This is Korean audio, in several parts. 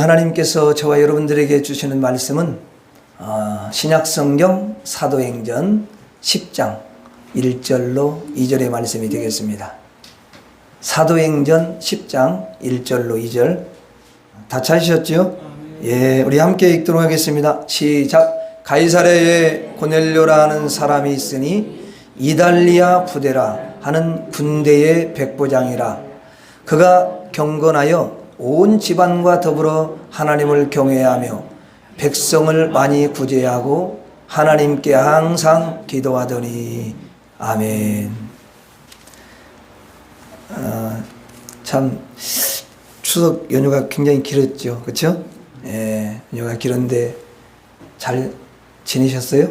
하나님께서 저와 여러분들에게 주시는 말씀은 신약성경 사도행전 10장 1절로 2절의 말씀이 되겠습니다. 사도행전 10장 1절로 2절 다 찾으셨죠? 예, 우리 함께 읽도록 하겠습니다. 시작. 가이사랴에 고넬료라는 사람이 있으니 이달리아 부대라 하는 군대의 백부장이라. 그가 경건하여 온 집안과 더불어 하나님을 경외하며 백성을 많이 구제하고 하나님께 항상 기도하더니. 아멘. 참 추석 연휴가 굉장히 길었죠, 그렇죠? 예, 연휴가 길었는데 잘 지내셨어요?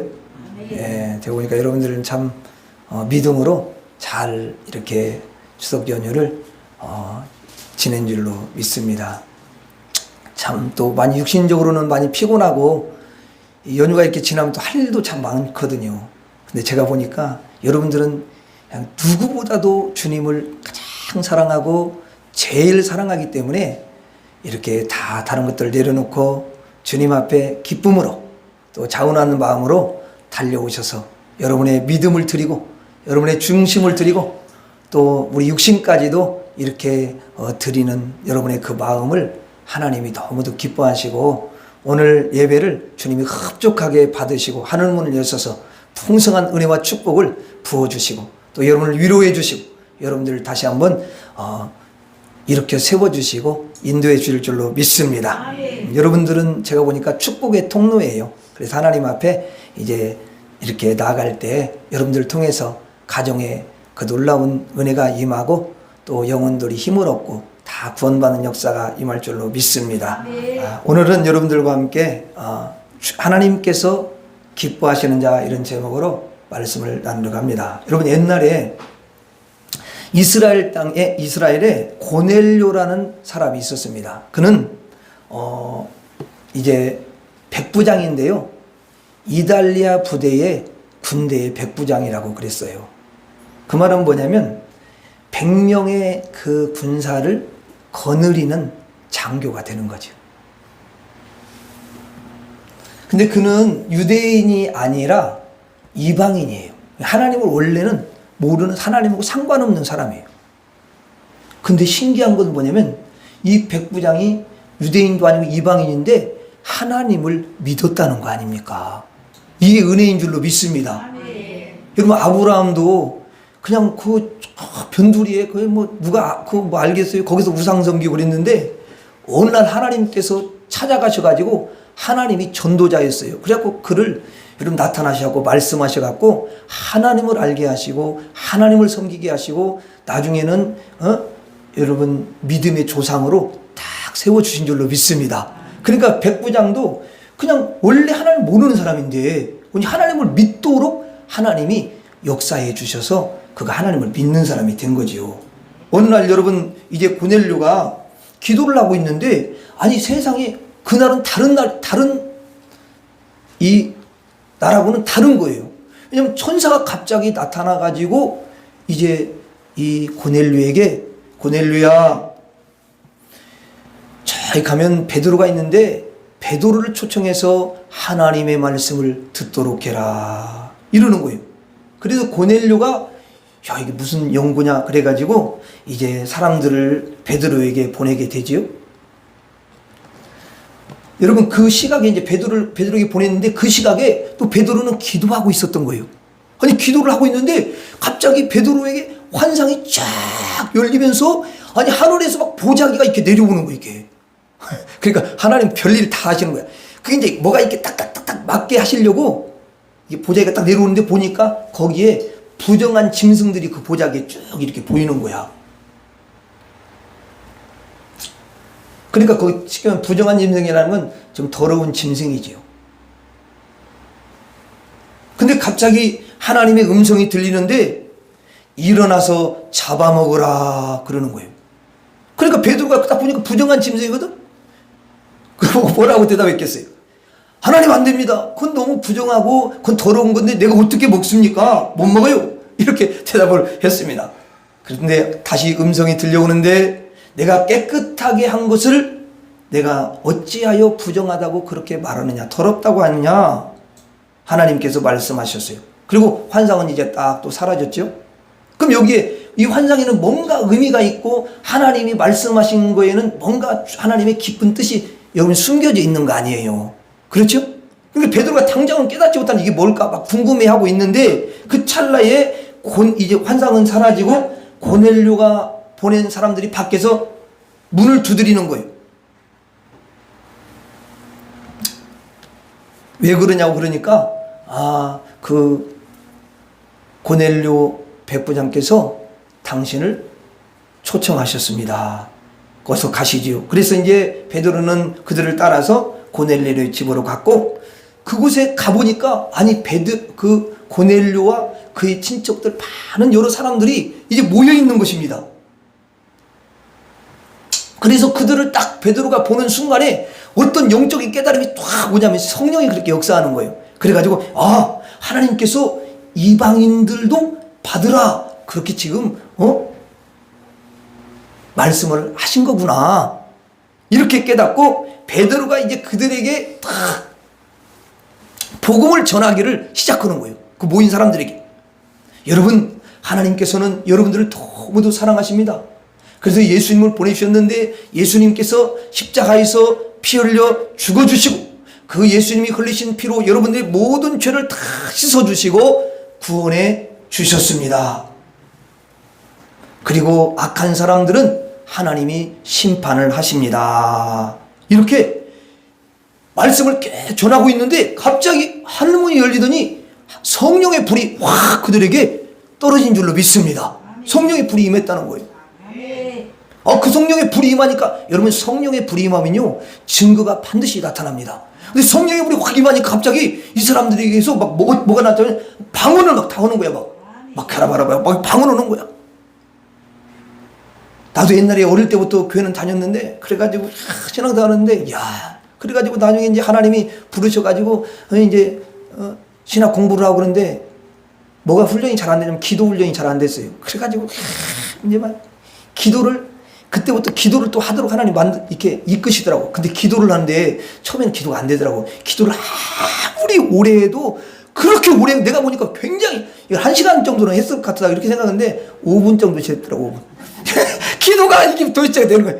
예, 되고 보니까 여러분들은 참 믿음으로 잘 이렇게 추석 연휴를 지낸 줄로 믿습니다. 참 또 많이 육신적으로는 많이 피곤하고 연휴가 이렇게 지나면 또 할 일도 참 많거든요. 근데 제가 보니까 여러분들은 그냥 누구보다도 주님을 가장 사랑하고 제일 사랑하기 때문에 이렇게 다 다른 것들을 내려놓고 주님 앞에 기쁨으로 또 자원하는 마음으로 달려오셔서 여러분의 믿음을 드리고 여러분의 중심을 드리고 또 우리 육신까지도 이렇게 드리는 여러분의 그 마음을 하나님이 너무도 기뻐하시고 오늘 예배를 주님이 흡족하게 받으시고 하늘문을 여셔서 풍성한 은혜와 축복을 부어주시고 또 여러분을 위로해 주시고 여러분들을 다시 한번 이렇게 세워주시고 인도해 주실 줄로 믿습니다. 여러분들은 제가 보니까 축복의 통로예요. 그래서 하나님 앞에 이제 이렇게 나아갈 때 여러분들을 통해서 가정에 그 놀라운 은혜가 임하고 또 영혼들이 힘을 얻고 다 구원받는 역사가 임할 줄로 믿습니다. 오늘은 여러분들과 함께 하나님께서 기뻐하시는 자 이런 제목으로 말씀을 나누려고 합니다. 여러분 옛날에 이스라엘에 고넬료라는 사람이 있었습니다. 그는 이제 백부장인데요. 이달리아 부대의 군대의 백부장이라고 그랬어요. 그 말은 뭐냐면 100명의 그 군사를 거느리는 장교가 되는 거죠. 근데 그는 유대인이 아니라 이방인이에요. 하나님을 원래는 모르는, 하나님하고 상관없는 사람이에요. 근데 신기한 건 뭐냐면 이 백부장이 유대인도 아니고 이방인인데 하나님을 믿었다는 거 아닙니까? 이게 은혜인 줄로 믿습니다. 여러분 아브라함도 그냥 그 변두리에 누가 알겠어요? 거기서 우상 섬기고 그랬는데 어느 날 하나님께서 찾아가셔가지고 하나님이 전도자였어요. 그래갖고 그를 여러분 나타나셔갖고 말씀하셔갖고 하나님을 알게 하시고 하나님을 섬기게 하시고 나중에는 여러분 믿음의 조상으로 딱 세워주신 줄로 믿습니다. 그러니까 백부장도 그냥 원래 하나님 모르는 사람인데 하나님을 믿도록 하나님이 역사해 주셔서 그가 하나님을 믿는 사람이 된 거지요. 어느 날 여러분 이제 고넬료가 기도를 하고 있는데 아니 세상에 그날은 다른 이 나라고는 다른 거예요. 왜냐면 천사가 갑자기 나타나 가지고 이제 이 고넬료에게 고넬료야 저기 가면 베드로가 있는데 베드로를 초청해서 하나님의 말씀을 듣도록 해라 이러는 거예요. 그래서 고넬료가 야 이게 무슨 연구냐 그래가지고 이제 사람들을 베드로에게 보내게 되지요. 여러분 그 시각에 이제 베드로에게 보냈는데 그 시각에 또 베드로는 기도하고 있었던 거예요. 아니 기도를 하고 있는데 갑자기 베드로에게 환상이 쫙 열리면서 아니 하늘에서 막 보자기가 이렇게 내려오는 거예요 이게. 그러니까 하나님 별일 다 하시는 거야. 그게 이제 뭐가 이렇게 딱딱딱딱 맞게 하시려고 이게 보자기가 딱 내려오는데 보니까 거기에 부정한 짐승들이 그 보자기에 쭉 이렇게 보이는 거야. 그러니까 거기 지금 부정한 짐승이라는 건 좀 더러운 짐승이지요. 근데 갑자기 하나님의 음성이 들리는데 일어나서 잡아먹으라 그러는 거예요. 그러니까 베드로가 딱 보니까 부정한 짐승이거든. 그거 뭐라고 대답했겠어요? 하나님 안 됩니다. 그건 너무 부정하고 그건 더러운 건데 내가 어떻게 먹습니까? 못 먹어요. 이렇게 대답을 했습니다. 그런데 다시 음성이 들려오는데 내가 깨끗하게 한 것을 내가 어찌하여 부정하다고 그렇게 말하느냐, 더럽다고 하느냐, 하나님께서 말씀하셨어요. 그리고 환상은 이제 딱 또 사라졌죠. 그럼 여기에 이 환상에는 뭔가 의미가 있고 하나님이 말씀하신 거에는 뭔가 하나님의 깊은 뜻이 여러분 숨겨져 있는 거 아니에요. 그렇죠? 그러니까 베드로가 당장은 깨닫지 못한 이게 뭘까 막 궁금해하고 있는데 그 찰나에 이제 환상은 사라지고 고넬료가 보낸 사람들이 밖에서 문을 두드리는 거예요. 왜 그러냐고 그러니까 그 고넬료 백부장께서 당신을 초청하셨습니다. 거기서 가시지요. 그래서 이제 베드로는 그들을 따라서 고넬료의 집으로 갔고 그곳에 가보니까 아니 그 고넬료와 그의 친척들 많은 여러 사람들이 이제 모여 있는 것입니다. 그래서 그들을 딱 베드로가 보는 순간에 어떤 영적인 깨달음이 탁 오냐면 성령이 그렇게 역사하는 거예요. 그래가지고 하나님께서 이방인들도 받으라 그렇게 지금 말씀을 하신 거구나 이렇게 깨닫고 베드로가 이제 그들에게 탁 복음을 전하기를 시작하는 거예요. 그 모인 사람들에게. 여러분 하나님께서는 여러분들을 너무도 사랑하십니다. 그래서 예수님을 보내주셨는데 예수님께서 십자가에서 피 흘려 죽어주시고 그 예수님이 흘리신 피로 여러분들의 모든 죄를 다 씻어주시고 구원해 주셨습니다. 그리고 악한 사람들은 하나님이 심판을 하십니다. 이렇게 말씀을 전하고 있는데 갑자기 하늘문이 열리더니 성령의 불이 확 그들에게 떨어진 줄로 믿습니다. 성령의 불이 임했다는 거예요. 그 성령의 불이 임하니까 여러분 성령의 불이 임하면요 증거가 반드시 나타납니다. 근데 성령의 불이 확 임하니까 갑자기 이 사람들에게서 막 뭐가 나타나면 방언을 막 다 오는 거야. 막 가라바라바 막 방언 오는 거야. 나도 옛날에 어릴 때부터 교회는 다녔는데 그래가지고 신앙도 하는데 그래가지고 나중에 이제 하나님이 부르셔가지고 이제 신학 공부를 하고 그러는데 뭐가 훈련이 잘 안 되냐면 기도 훈련이 잘 안 됐어요. 그래가지고 이제 막 그때부터 기도를 또 하도록 하나님 이렇게 이끄시더라고. 근데 기도를 하는데 처음에는 기도가 안 되더라고. 기도를 아무리 오래 해도 그렇게 오래 내가 보니까 굉장히 1시간 정도는 했을 것 같다 이렇게 생각하는데 5분 정도 지냈더라고. 5분. 기도가 이게 도대체가 되는 거야.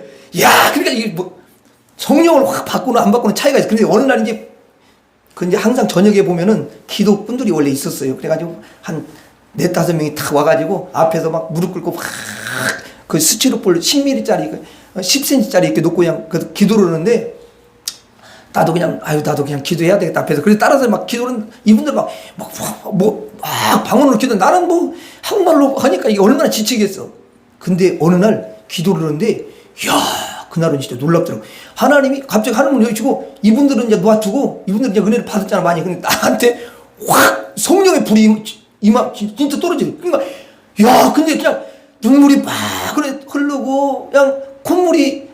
그러니까 이게 뭐 성령을 확 받고는 안 받고는 차이가 있어. 근데 어느 날 이제 항상 저녁에 보면은 기도꾼들이 원래 있었어요. 그래가지고 한 4-5명이 탁 와가지고 앞에서 막 무릎 꿇고 막 그 스티로폴 10mm짜리 10cm짜리 이렇게 놓고 그냥 기도를 하는데 나도 그냥 기도해야 되겠다 앞에서. 그래서 따라서 막 기도는 이분들 막 방언으로 기도 나는 뭐 한국말로 하니까 이게 얼마나 지치겠어. 근데 어느 날 기도를 하는데 그날은 진짜 놀랍더라고. 하나님이 갑자기 하늘문을 열시고 이분들은 이제 놓아두고 이분들은 이제 은혜를 받았잖아 많이. 근데 나한테 확 성령의 불이 진짜 떨어지네. 그러니까 근데 그냥 눈물이 막 흐르고 그냥 콧물이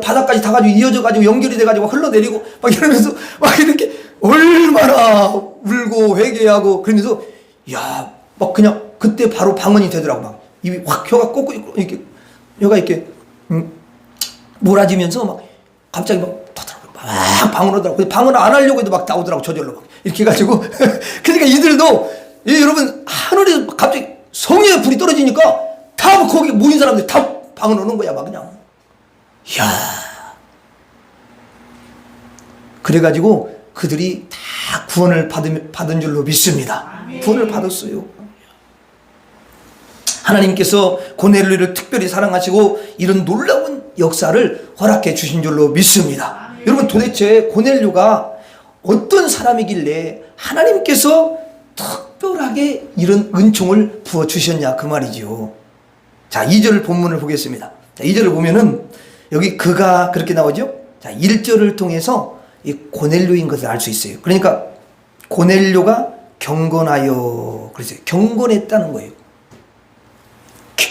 바닥까지 다 가지고 이어져 가지고 연결이 돼 가지고 흘러내리고 막 이러면서 막 이렇게 얼마나 울고 회개하고 그러면서 막 그냥 그때 바로 방언이 되더라고. 막 입이 확 혀가 꽂고 이렇게 혀가 이렇게 몰아지면서 막 갑자기 막 방언하더라고. 근데 방언 안 하려고 해도 막 나오더라고. 저절로 막 이렇게 해가지고 그러니까 이들도 여러분 하늘에 갑자기 성령의 불이 떨어지니까 다 거기 모인 사람들 다 방언하는 거야. 막 그냥 그래가지고 그들이 다 구원을 받은 줄로 믿습니다. 구원을 받았어요. 하나님께서 고넬료를 특별히 사랑하시고 이런 놀라운 역사를 허락해 주신 줄로 믿습니다. 여러분 도대체 고넬료가 어떤 사람이길래 하나님께서 특별하게 이런 은총을 부어주셨냐 그 말이지요. 자 2절 본문을 보겠습니다. 자, 2절을 보면은 여기 그가 그렇게 나오죠. 자 1절을 통해서 이 고넬료인 것을 알 수 있어요. 그러니까 고넬료가 경건하여 그랬어요. 경건했다는 거예요.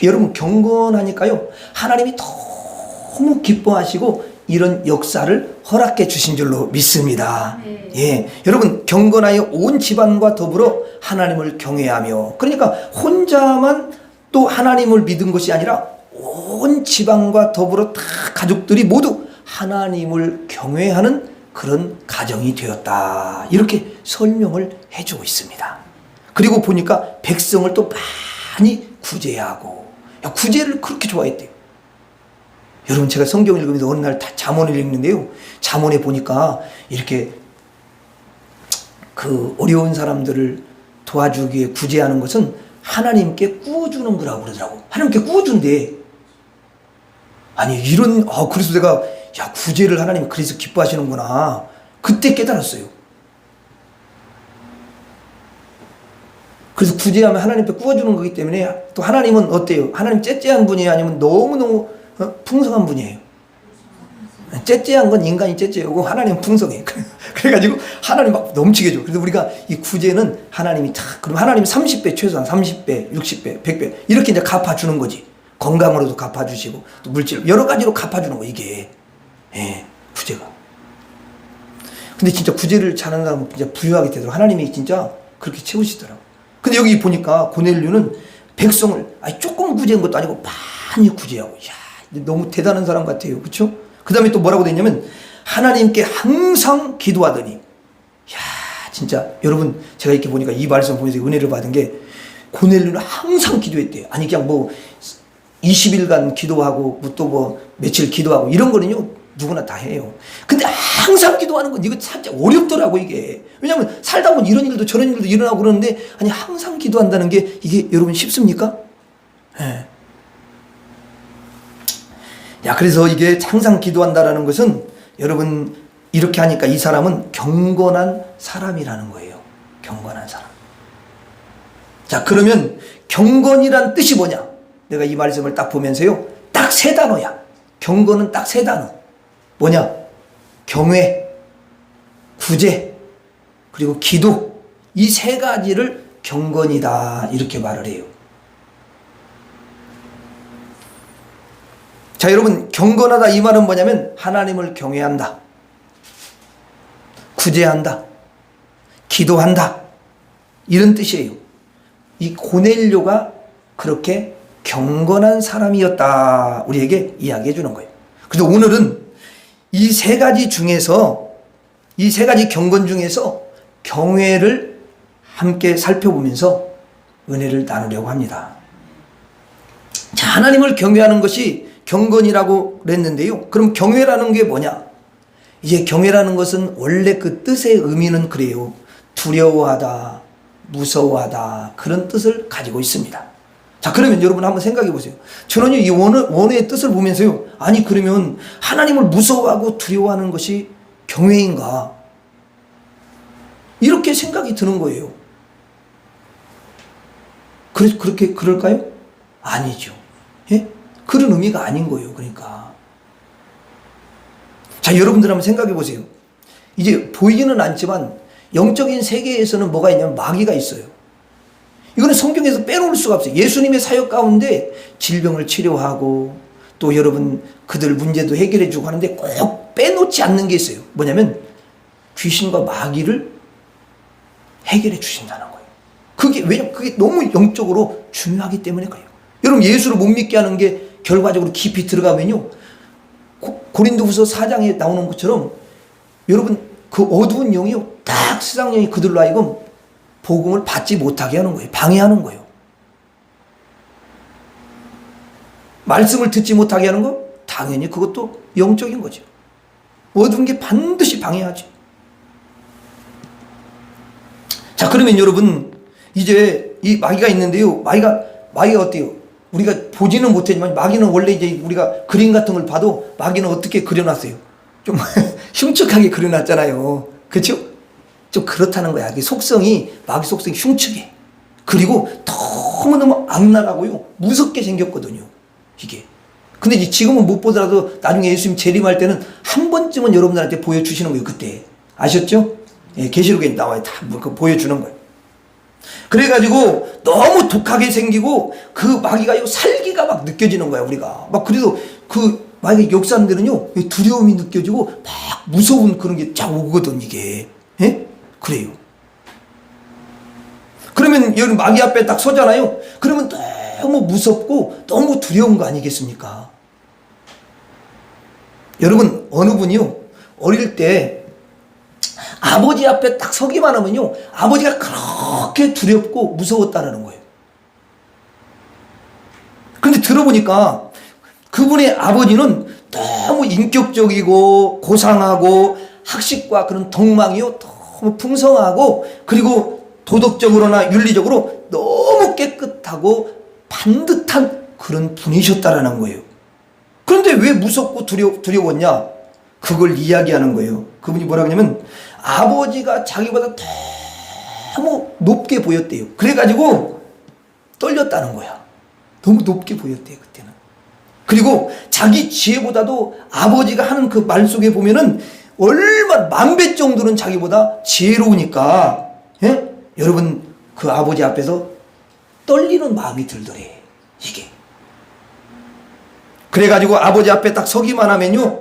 여러분 경건하니까요 하나님이 너무 기뻐하시고 이런 역사를 허락해 주신 줄로 믿습니다. 여러분 경건하여 온 집안과 더불어 하나님을 경외하며 그러니까 혼자만 또 하나님을 믿은 것이 아니라 온 집안과 더불어 다 가족들이 모두 하나님을 경외하는 그런 가정이 되었다. 이렇게 설명을 해주고 있습니다. 그리고 보니까 백성을 또 많이 구제하고, 야, 구제를 그렇게 좋아했대요. 여러분, 제가 성경을 읽으면서 어느 날 잠언을 읽는데요. 잠언에 보니까 이렇게 그 어려운 사람들을 도와주기 위해 구제하는 것은 하나님께 구워주는 거라고 그러더라고. 하나님께 구워준대. 아니, 그래서 내가, 야, 구제를 하나님이 그래서 기뻐하시는구나. 그때 깨달았어요. 그래서 구제하면 하나님께 구워주는 거기 때문에, 또 하나님은 어때요? 하나님 째째한 분이에요? 아니면 너무너무 풍성한 분이에요? 째째한 건 인간이 째째하고 하나님은 풍성해요. 그래가지고 하나님 막 넘치게 줘. 그래서 우리가 이 구제는 하나님이 그럼 하나님이 30배, 최소한 30배, 60배, 100배 이렇게 이제 갚아주는 거지. 건강으로도 갚아주시고, 또 물질, 여러 가지로 갚아주는 거, 이게. 예, 구제가. 근데 진짜 구제를 잘하는 사람은 진짜 부유하게 되도록 하나님이 진짜 그렇게 채우시더라고. 근데 여기 보니까 고넬료는 백성을, 조금 구제한 것도 아니고 많이 구제하고, 이야, 너무 대단한 사람 같아요. 그쵸? 그 다음에 또 뭐라고 되냐면, 하나님께 항상 기도하더니, 이야, 진짜, 여러분, 제가 이렇게 보니까 이 말씀 보면서 은혜를 받은 게, 고넬료는 항상 기도했대요. 아니, 그냥 뭐, 20일간 기도하고, 또 며칠 기도하고, 이런 거는요, 누구나 다 해요. 근데 항상 기도하는 건 이거 살짝 어렵더라고, 이게. 왜냐면 살다 보면 이런 일도 저런 일도 일어나고 그러는데, 아니, 항상 기도한다는 게 이게 여러분 쉽습니까? 예. 야, 그래서 이게 항상 기도한다라는 것은 여러분 이렇게 하니까 이 사람은 경건한 사람이라는 거예요. 경건한 사람. 자, 그러면 경건이란 뜻이 뭐냐? 내가 이 말씀을 딱 보면서요, 딱 세 단어야. 경건은 딱 세 단어. 뭐냐? 경외, 구제, 그리고 기도. 이 세 가지를 경건이다, 이렇게 말을 해요. 자, 여러분, 경건하다 이 말은 뭐냐면 하나님을 경외한다, 구제한다, 기도한다, 이런 뜻이에요. 이 고넬료가 그렇게 경건한 사람이었다, 우리에게 이야기해 주는 거예요. 그래서 오늘은 이 세 가지 중에서, 이 세 가지 경건 중에서 경외를 함께 살펴보면서 은혜를 나누려고 합니다. 자, 하나님을 경외하는 것이 경건이라고 그랬는데요. 그럼 경외라는 게 뭐냐? 이제 경외라는 것은 원래 그 뜻의 의미는 그래요. 두려워하다, 무서워하다, 그런 뜻을 가지고 있습니다. 자, 그러면 여러분 한번 생각해 보세요. 저는요, 이 원어의 뜻을 보면서요, 아니, 그러면 하나님을 무서워하고 두려워하는 것이 경외인가? 이렇게 생각이 드는 거예요. 그럴까요? 아니죠. 예? 그런 의미가 아닌 거예요. 그러니까. 자, 여러분들 한번 생각해 보세요. 이제 보이지는 않지만 영적인 세계에서는 뭐가 있냐면 마귀가 있어요. 이거는 성경에서 빼놓을 수가 없어요. 예수님의 사역 가운데 질병을 치료하고, 또 여러분 그들 문제도 해결해 주고 하는데 꼭 빼놓지 않는 게 있어요. 뭐냐면 귀신과 마귀를 해결해 주신다는 거예요. 왜냐면 그게 너무 영적으로 중요하기 때문에 그래요. 여러분, 예수를 못 믿게 하는 게 결과적으로 깊이 들어가면요, 고린도후서 4장에 나오는 것처럼 여러분 그 어두운 영이요, 딱 세상 영이 그들로 하여금 복음을 받지 못하게 하는 거예요. 방해하는 거예요. 말씀을 듣지 못하게 하는 거, 당연히 그것도 영적인 거죠. 어두운 게 반드시 방해하죠. 자, 그러면 여러분, 이제 이 마귀가 있는데요, 마귀가 어때요? 우리가 보지는 못했지만 마귀는 원래 이제 우리가 그림 같은 걸 봐도 마귀는 어떻게 그려놨어요? 좀 흉측하게 그려놨잖아요. 그렇죠? 좀 그렇다는 거야. 마귀 속성이 흉측해. 그리고 너무너무 악랄하고요, 무섭게 생겼거든요, 이게. 근데 이제 지금은 못 보더라도 나중에 예수님 재림할 때는 한 번쯤은 여러분들한테 보여주시는 거예요, 그때. 아셨죠? 예, 계시록에 나와요. 다 보여주는 거예요. 그래가지고 너무 독하게 생기고 그 마귀가 살기가 막 느껴지는 거야, 우리가. 막 그래도 그 마귀가 역사하는 데는요, 두려움이 느껴지고 막 무서운 그런 게 쫙 오거든, 이게. 예? 그래요. 그러면 여러분 마귀 앞에 딱 서잖아요. 그러면 너무 무섭고 너무 두려운 거 아니겠습니까? 여러분, 어느 분이요, 어릴 때 아버지 앞에 딱 서기만 하면요, 아버지가 그렇게 두렵고 무서웠다는 거예요. 그런데 들어보니까 그분의 아버지는 너무 인격적이고 고상하고 학식과 그런 덕망이요 너무 풍성하고, 그리고 도덕적으로나 윤리적으로 너무 깨끗하고 반듯한 그런 분이셨다라는 거예요. 그런데 왜 무섭고 두려웠냐? 그걸 이야기하는 거예요. 그분이 뭐라 그러냐면 아버지가 자기보다 너무 높게 보였대요. 그래가지고 떨렸다는 거야. 너무 높게 보였대요, 그때는. 그리고 자기 지혜보다도 아버지가 하는 그 말 속에 보면은 얼마나 만 배 정도는 자기보다 지혜로우니까, 예? 여러분, 그 아버지 앞에서 떨리는 마음이 들더래, 이게. 그래가지고 아버지 앞에 딱 서기만 하면요,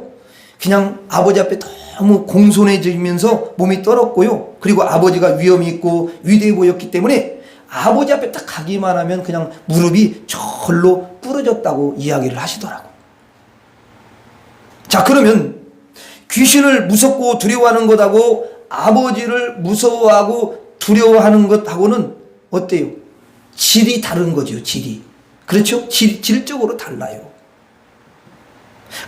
그냥 아버지 앞에 너무 공손해지면서 몸이 떨었고요. 그리고 아버지가 위엄이 있고 위대해 보였기 때문에 아버지 앞에 딱 가기만 하면 그냥 무릎이 절로 부러졌다고 이야기를 하시더라고. 자, 그러면 귀신을 무섭고 두려워하는 것하고 아버지를 무서워하고 두려워하는 것하고는 어때요? 질이 다른 거죠, 질이. 그렇죠? 질적으로 달라요.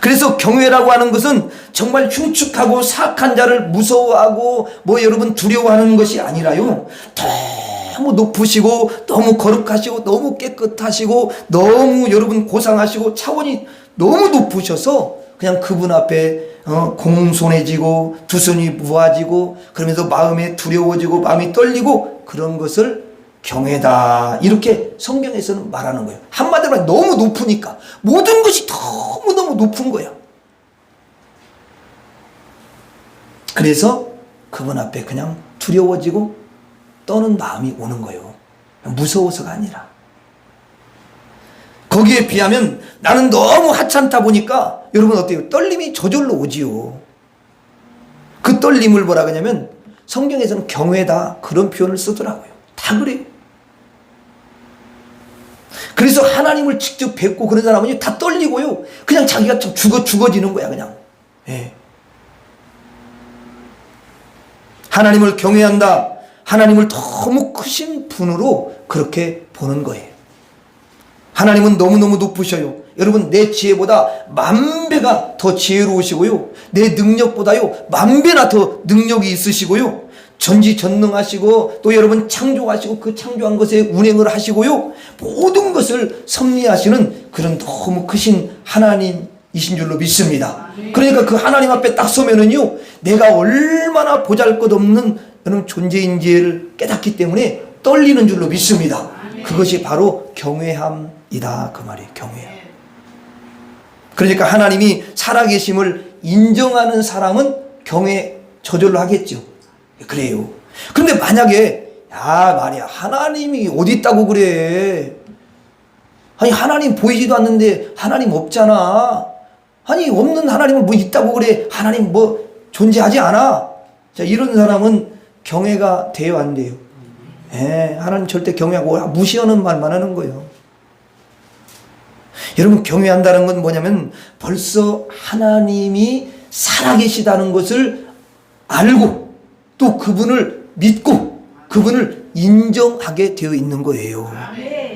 그래서 경외라고 하는 것은 정말 흉측하고 사악한 자를 무서워하고 여러분 두려워하는 것이 아니라요, 너무 높으시고 너무 거룩하시고 너무 깨끗하시고 너무 여러분 고상하시고 차원이 너무 높으셔서 그냥 그분 앞에 공손해지고 두 손이 모아지고 그러면서 마음에 두려워지고 마음이 떨리고 그런 것을 경외다, 이렇게 성경에서는 말하는 거예요. 한마디로 말하면 너무 높으니까 모든 것이 너무너무 높은 거야. 그래서 그분 앞에 그냥 두려워지고 떠는 마음이 오는 거예요. 무서워서가 아니라. 거기에 비하면 나는 너무 하찮다 보니까 여러분 어때요? 떨림이 저절로 오지요. 그 떨림을 뭐라 그러냐면 성경에서는 경외다, 그런 표현을 쓰더라고요. 다 그래요. 그래서 하나님을 직접 뵙고 그런 사람은 다 떨리고요, 그냥 자기가 좀 죽어지는 거야, 그냥. 예. 하나님을 경외한다, 하나님을 너무 크신 분으로 그렇게 보는 거예요. 하나님은 너무너무 높으셔요. 여러분, 내 지혜보다 만 배가 더 지혜로우시고요, 내 능력보다요 만 배나 더 능력이 있으시고요, 전지전능하시고 또 여러분 창조하시고 그 창조한 것에 운행을 하시고요, 모든 것을 섭리하시는 그런 너무 크신 하나님이신 줄로 믿습니다. 그러니까 그 하나님 앞에 딱 서면은요, 내가 얼마나 보잘것없는 그런 존재인지를 깨닫기 때문에 떨리는 줄로 믿습니다. 그것이 바로 경외함이다, 그 말이에요. 경외함. 그러니까 하나님이 살아계심을 인정하는 사람은 경외 저절로 하겠죠. 그래요. 그런데 만약에 말이야, 하나님이 어디 있다고 그래? 아니, 하나님 보이지도 않는데 하나님 없잖아. 아니, 없는 하나님은 뭐 있다고 그래? 하나님 뭐 존재하지 않아? 자, 이런 사람은 경외가 돼요, 안 돼요? 하나님 절대 경외하고 무시하는 말만 하는 거예요. 여러분, 경외한다는 건 뭐냐면 벌써 하나님이 살아계시다는 것을 알고 또 그분을 믿고 그분을 인정하게 되어 있는 거예요.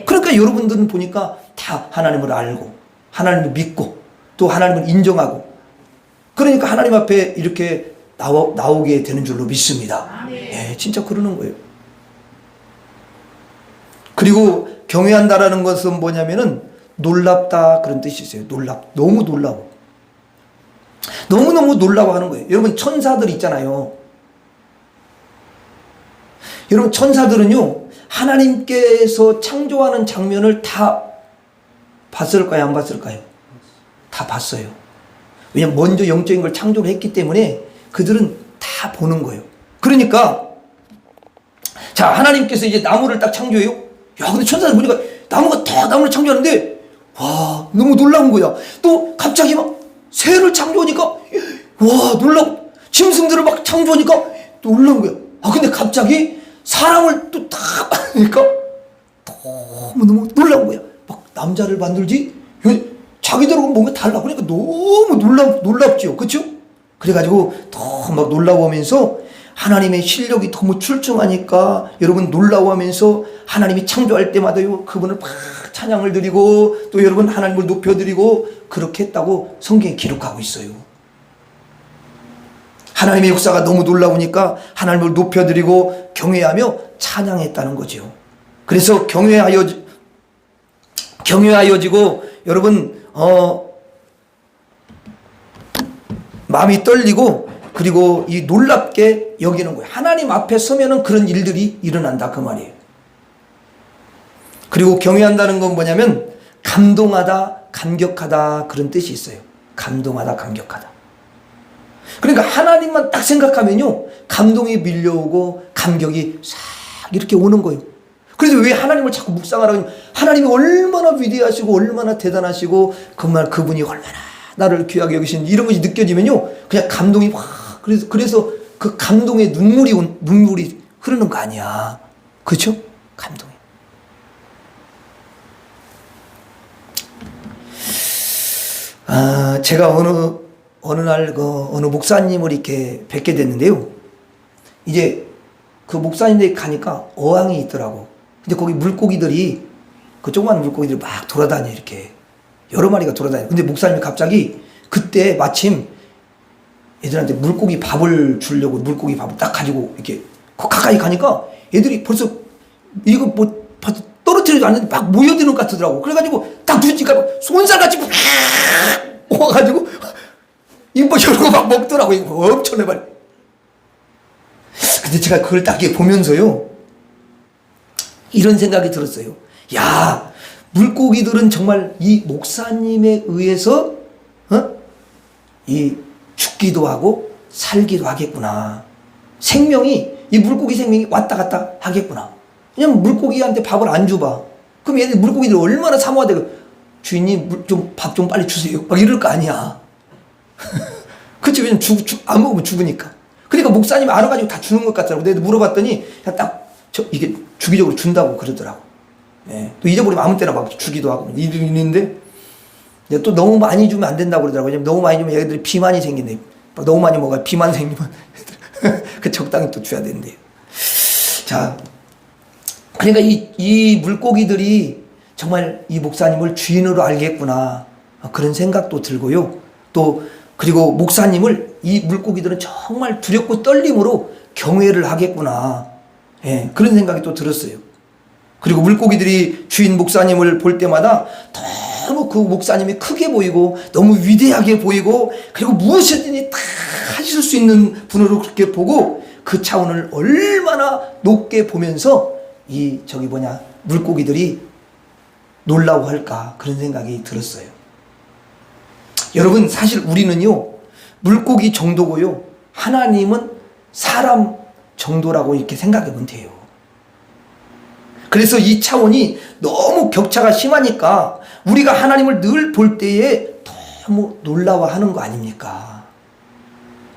그러니까 여러분들은 보니까 다 하나님을 알고 하나님을 믿고 또 하나님을 인정하고, 그러니까 하나님 앞에 이렇게 나오게 되는 줄로 믿습니다. 진짜 그러는 거예요. 그리고 경외한다라는 것은 뭐냐면은 놀랍다, 그런 뜻이 있어요. 너무 놀라워. 너무너무 놀라워하는 거예요. 여러분, 천사들 있잖아요. 여러분, 천사들은요 하나님께서 창조하는 장면을 다 봤을까요, 안 봤을까요? 다 봤어요. 왜냐면 먼저 영적인 걸 창조를 했기 때문에 그들은 다 보는 거예요. 그러니까 자, 하나님께서 이제 나무를 딱 창조해요. 야, 근데 천사들 보니까 나무가 다 나무를 창조하는데 와, 너무 놀라운 거야. 또 갑자기 막 새를 창조하니까 와, 놀라고, 짐승들을 막 창조하니까 놀라운 거야. 근데 갑자기 사람을 또 딱 하니까 너무너무 놀라운 거야. 막 남자를 만들지? 자기 자기들하고 뭔가 달라. 그러니까 너무 놀랍죠. 그렇죠? 그래가지고 더 막 놀라워하면서 하나님의 실력이 너무 출중하니까 여러분 놀라워하면서 하나님이 창조할 때마다요 그분을 막 찬양을 드리고 또 여러분 하나님을 높여드리고 그렇게 했다고 성경에 기록하고 있어요. 하나님의 역사가 너무 놀라우니까 하나님을 높여드리고 경외하며 찬양했다는 거죠. 그래서 경외하여지고 여러분 마음이 떨리고 그리고 이 놀랍게 여기는 거예요. 하나님 앞에 서면은 그런 일들이 일어난다 그 말이에요. 그리고 경외한다는 건 뭐냐면 감동하다, 감격하다 그런 뜻이 있어요. 감동하다, 감격하다. 그러니까 하나님만 딱 생각하면요 감동이 밀려오고 감격이 싹 이렇게 오는 거예요. 그래서 왜 하나님을 자꾸 묵상하라고 하면 하나님이 얼마나 위대하시고 얼마나 대단하시고 그분이 얼마나 나를 귀하게 여기시는지 이런 것이 느껴지면요 그냥 감동이 확 그래서 그 감동의 눈물이 흐르는 거 아니야. 그렇죠? 감동이. 제가 어느 날 어느 목사님을 이렇게 뵙게 됐는데요. 이제 그 목사님들이 가니까 어항이 있더라고. 근데 거기 물고기들이 그 조그만 물고기들이 막 돌아다녀 이렇게 여러 마리가 돌아다녀. 근데 목사님이 갑자기 그때 마침 애들한테 물고기 밥을 주려고 물고기 밥을 딱 가지고 이렇게 가까이 가니까 애들이 벌써 이거 뭐 떨어뜨리지도 않는데 막 모여드는 것 같더라고. 그래가지고 딱 부딪히니까 손살같이 와가지고 이거 열고 막 먹더라고. 이거 엄청나게 많이. 근데 제가 그걸 딱 보면서요 이런 생각이 들었어요. 야, 물고기들은 정말 이 목사님에 의해서 이 죽기도 하고 살기도 하겠구나. 이 물고기 생명이 왔다 갔다 하겠구나. 왜냐면 물고기한테 밥을 안 줘봐. 그럼 얘들 물고기들 얼마나 사모하대. 주인님 밥 좀 빨리 주세요. 막 이럴 거 아니야. 그치? 왜냐면 안 먹으면 죽으니까. 그러니까 목사님이 알아가지고 다 주는 것 같더라고. 내가 물어봤더니 그냥 딱 이게 주기적으로 준다고 그러더라고. 예. 또 잊어버리면 아무 때나 막 주기도 하고 이러는데 또 너무 많이 주면 안 된다고 그러더라고요. 왜냐면 너무 많이 주면 얘들이 비만이 생긴대. 너무 많이 먹어야 비만 생기면 그 적당히 또 줘야 된대요. 자, 그러니까 이 물고기들이 정말 이 목사님을 주인으로 알겠구나 그런 생각도 들고요. 또 그리고 목사님을 이 물고기들은 정말 두렵고 떨림으로 경외를 하겠구나. 예, 그런 생각이 또 들었어요. 그리고 물고기들이 주인 목사님을 볼 때마다 너무 그 목사님이 크게 보이고 너무 위대하게 보이고 그리고 무엇이든지 다 하실 수 있는 분으로 그렇게 보고 그 차원을 얼마나 높게 보면서 물고기들이 놀라워할까 그런 생각이 들었어요. 여러분 사실 우리는요 물고기 정도고요 하나님은 사람 정도라고 이렇게 생각하면 돼요. 그래서 이 차원이 너무 격차가 심하니까 우리가 하나님을 늘 볼 때에 너무 놀라워하는 거 아닙니까?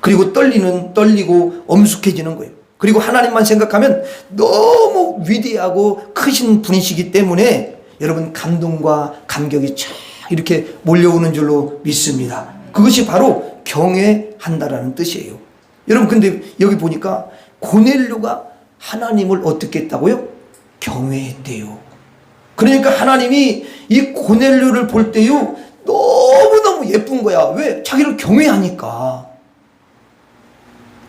그리고 떨리고 엄숙해지는 거예요. 그리고 하나님만 생각하면 너무 위대하고 크신 분이시기 때문에 여러분 감동과 감격이 쫙 이렇게 몰려오는 줄로 믿습니다. 그것이 바로 경외한다라는 뜻이에요. 여러분 근데 여기 보니까 고넬료가 하나님을 어떻게 했다고요? 경외했대요. 그러니까 하나님이 이 고넬료를 볼 때요 너무너무 예쁜 거야. 왜? 자기를 경외하니까.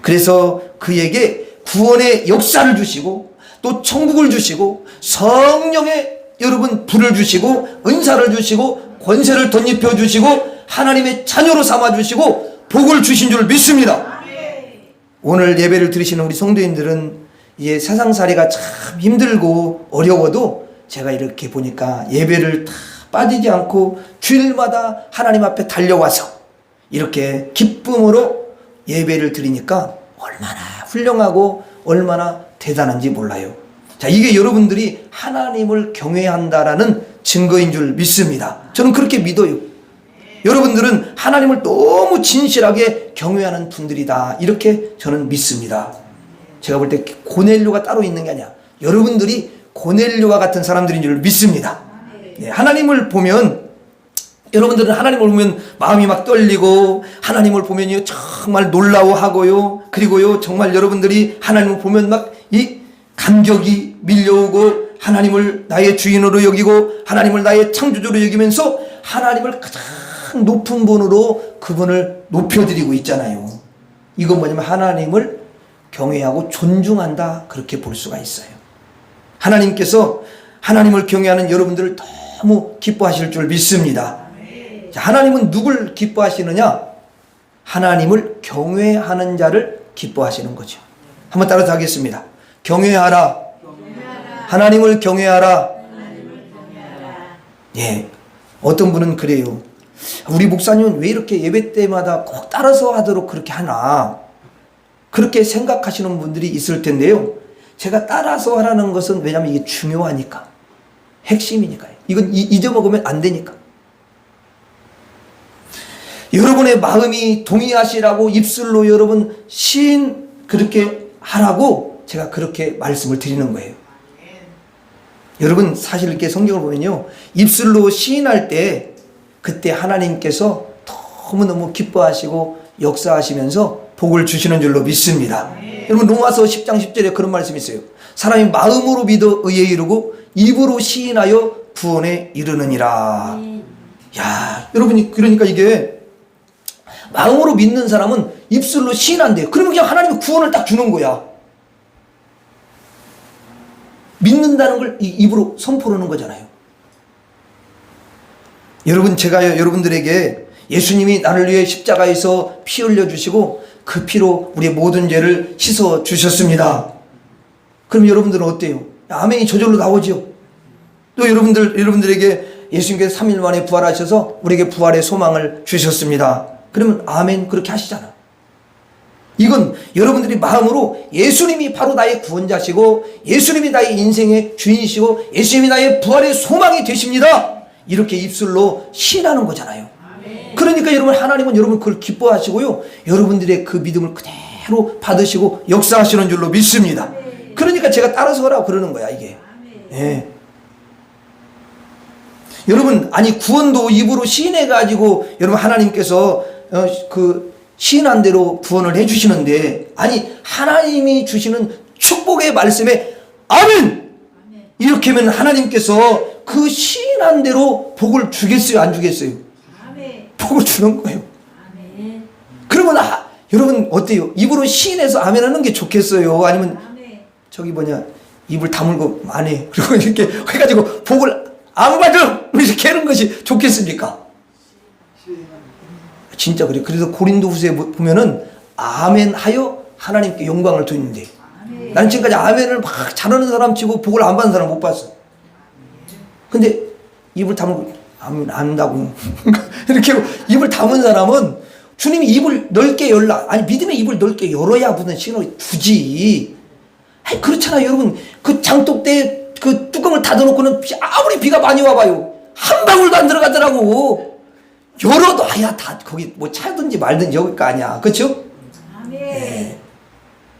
그래서 그에게 구원의 역사를 주시고 또 천국을 주시고 성령의 여러분 불을 주시고 은사를 주시고 권세를 덧입혀 주시고 하나님의 자녀로 삼아 주시고 복을 주신 줄 믿습니다. 오늘 예배를 들으시는 우리 성도님들은 이제 세상살이가 참 힘들고 어려워도 제가 이렇게 보니까 예배를 다 빠지지 않고 주일마다 하나님 앞에 달려와서 이렇게 기쁨으로 예배를 드리니까 얼마나 훌륭하고 얼마나 대단한지 몰라요. 자, 이게 여러분들이 하나님을 경외한다라는 증거인 줄 믿습니다. 저는 그렇게 믿어요. 여러분들은 하나님을 너무 진실하게 경외하는 분들이다. 이렇게 저는 믿습니다. 제가 볼 때 고넬료가 따로 있는 게 아니야. 여러분들이 고넬료와 같은 사람들인 줄 믿습니다. 네, 하나님을 보면 여러분들은 하나님을 보면 마음이 막 떨리고 하나님을 보면요 정말 놀라워하고요. 그리고요 정말 여러분들이 하나님을 보면 막 이 감격이 밀려오고 하나님을 나의 주인으로 여기고 하나님을 나의 창조주로 여기면서 하나님을 가장 높은 분으로 그분을 높여드리고 있잖아요. 이건 뭐냐면 하나님을 경외하고 존중한다, 그렇게 볼 수가 있어요. 하나님께서 하나님을 경외하는 여러분들을 너무 기뻐하실 줄 믿습니다. 하나님은 누굴 기뻐하시느냐? 하나님을 경외하는 자를 기뻐하시는 거죠. 한번 따라서 하겠습니다. 경외하라. 하나님을 경외하라. 예. 어떤 분은 그래요. 우리 목사님은 왜 이렇게 예배 때마다 꼭 따라서 하도록 그렇게 하나? 그렇게 생각하시는 분들이 있을 텐데요. 제가 따라서 하라는 것은 왜냐하면 이게 중요하니까. 핵심이니까요. 이건 잊어먹으면 안 되니까. 여러분의 마음이 동의하시라고 입술로 여러분 시인 그렇게 하라고 제가 그렇게 말씀을 드리는 거예요. 여러분 사실 이렇게 성경을 보면요, 입술로 시인할 때 그때 하나님께서 너무너무 기뻐하시고 역사하시면서 복을 주시는 줄로 믿습니다. 여러분 로마서 10장 10절에 그런 말씀이 있어요. 사람이 마음으로 믿어 의에 이르고 입으로 시인하여 구원에 이르느니라. 야, 여러분이 그러니까 이게 마음으로 믿는 사람은 입술로 시인한대요. 그러면 그냥 하나님이 구원을 딱 주는 거야. 믿는다는 걸 입으로 선포를 하는 거잖아요. 여러분, 제가 여러분들에게 예수님이 나를 위해 십자가에서 피 흘려 주시고 그 피로 우리의 모든 죄를 씻어 주셨습니다. 그럼 여러분들은 어때요? 아멘이 저절로 나오죠. 또 여러분들에게 예수님께서 3일 만에 부활하셔서 우리에게 부활의 소망을 주셨습니다. 그러면 아멘 그렇게 하시잖아. 이건 여러분들이 마음으로 예수님이 바로 나의 구원자시고 예수님이 나의 인생의 주인이시고 예수님이 나의 부활의 소망이 되십니다. 이렇게 입술로 시인하는 거잖아요. 그러니까 여러분 하나님은 여러분 그걸 기뻐하시고요. 여러분들의 그 믿음을 그대로 받으시고 역사하시는 줄로 믿습니다. 그러니까 제가 따라서 하라고 그러는 거야 이게. 예. 여러분 아니 구원도 입으로 시인해가지고 여러분 하나님께서 그 시인한 대로 구원을 해주시는데 아니 하나님이 주시는 축복의 말씀에 아멘! 이렇게 하면 하나님께서 그 시인한 대로 복을 주겠어요 안 주겠어요? 복을 주는 거예요. 그러면 여러분 어때요? 입으로 시인해서 아멘 하는 게 좋겠어요? 아니면 저기 뭐냐 입을 다물고 안 해 그리고 이렇게 해가지고 복을 안 받아 이렇게 하는 것이 좋겠습니까? 진짜 그래요. 그래서 고린도후서에 보면은 아멘 하여 하나님께 영광을 드리는데 난 지금까지 아멘을 막 잘하는 사람 치고 복을 안 받는 사람 못 봤어. 근데 입을 다물고 아멘 안 한다고 이렇게 입을 다문 사람은 주님이 입을 넓게 열라 아니 믿음의 입을 넓게 열어야 무슨 신호를 주지. 아니 그렇잖아요 여러분. 그 장독대 그 뚜껑을 닫아놓고는 아무리 비가 많이 와봐요 한 방울도 안 들어가더라고. 열어놔야 다 거기 뭐 차든지 말든지 여길 거 아니야. 그렇죠? 네.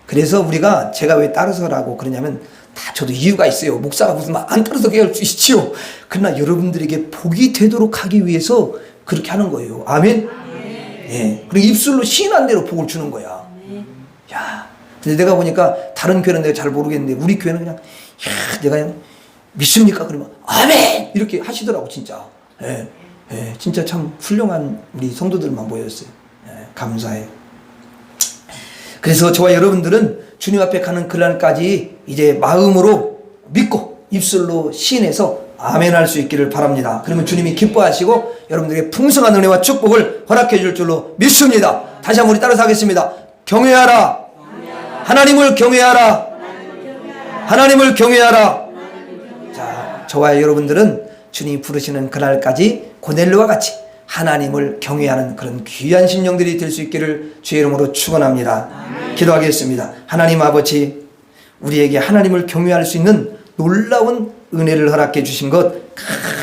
그래서 우리가 제가 왜 따라서라고 그러냐면 다 저도 이유가 있어요. 목사가 무슨 말 안 따라서 할 수 있지요. 그러나 여러분들에게 복이 되도록 하기 위해서 그렇게 하는 거예요. 아멘? 예. 그리고 입술로 시인한 대로 복을 주는 거야. 야, 근데 내가 보니까 다른 교회는 내가 잘 모르겠는데 우리 교회는 그냥 야, 내가 그냥 믿습니까? 그러면 아멘! 이렇게 하시더라고 진짜. 예. 예, 진짜 참 훌륭한 우리 성도들만 모였어요. 예, 감사해요. 그래서 저와 여러분들은 주님 앞에 가는 그날까지 이제 마음으로 믿고 입술로 시인해서 아멘 할 수 있기를 바랍니다. 그러면 주님이 기뻐하시고 여러분들에게 풍성한 은혜와 축복을 허락해 줄 줄로 믿습니다. 다시 한번 우리 따라서 하겠습니다. 경외하라. 하나님을 경외하라. 하나님을 경외하라. 자, 저와 여러분들은 주님이 부르시는 그날까지 고넬료와 같이 하나님을 경외하는 그런 귀한 심령들이 될 수 있기를 주의 이름으로 축원합니다. 기도하겠습니다. 하나님 아버지, 우리에게 하나님을 경외할 수 있는 놀라운 은혜를 허락해 주신 것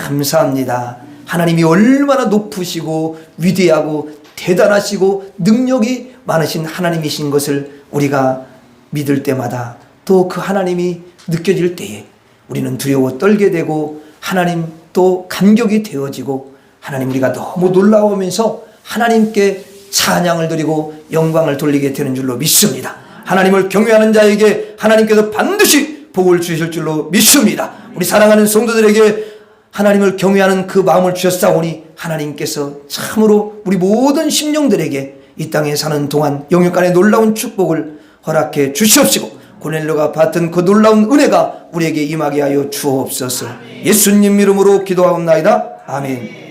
감사합니다. 하나님이 얼마나 높으시고 위대하고 대단하시고 능력이 많으신 하나님이신 것을 우리가 믿을 때마다 또 그 하나님이 느껴질 때에 우리는 두려워 떨게 되고 하나님 또 감격이 되어지고 하나님 우리가 너무 놀라우면서 하나님께 찬양을 드리고 영광을 돌리게 되는 줄로 믿습니다. 하나님을 경외하는 자에게 하나님께서 반드시 복을 주실 줄로 믿습니다. 우리 사랑하는 성도들에게 하나님을 경외하는 그 마음을 주셨사오니 하나님께서 참으로 우리 모든 심령들에게 이 땅에 사는 동안 영육간의 놀라운 축복을 허락해 주시옵시고 고넬료가 받은 그 놀라운 은혜가 우리에게 임하게 하여 주옵소서. 예수님 이름으로 기도하옵나이다. 아멘.